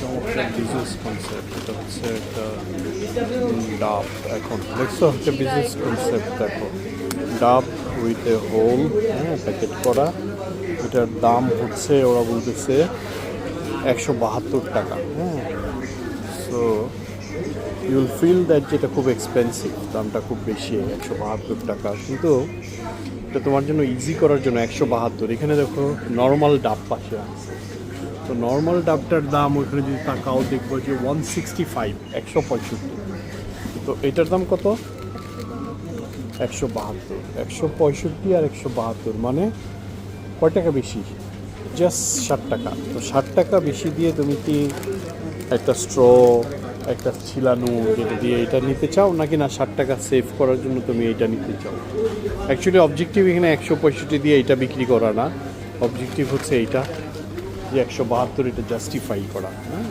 চমৎকার business concept. এটা হচ্ছে একটা ডাব। এখন দেখছো একটা বিজনেস কনসেপ্ট দেখো, ডাব উইথ এ হোল, হ্যাঁ, প্যাকেট করা। এটার দাম হচ্ছে ওরা বলতেছে 172 টাকা। হ্যাঁ, সো ইউল ফিল দ্যাট যেটা খুব এক্সপেন্সিভ, দামটা খুব বেশি 172 টাকা, কিন্তু এটা তোমার জন্য ইজি করার জন্য 172। এখানে দেখো নর্মাল ডাব পাশে আছে, তো নর্মাল ডাবটার দাম ওইখানে যদি তাকাও দেখবো যে 165, 165। তো এটার দাম কত? 172, 165 আর 172, মানে কয় টাকা বেশি? জাস্ট 60 টাকা। তো 60 টাকা বেশি দিয়ে তুমি কি একটা স্ট্র, একটা ছিলানো যেটা দিয়ে এটা নিতে চাও, নাকি না 60 টাকা সেভ করার জন্য তুমি এটা নিতে চাও? অ্যাকচুয়ালি অবজেক্টিভ এখানে 165 দিয়ে এটা বিক্রি করা না, অবজেক্টিভ হচ্ছে এইটা যে 172 এটা জাস্টিফাই করা। হ্যাঁ,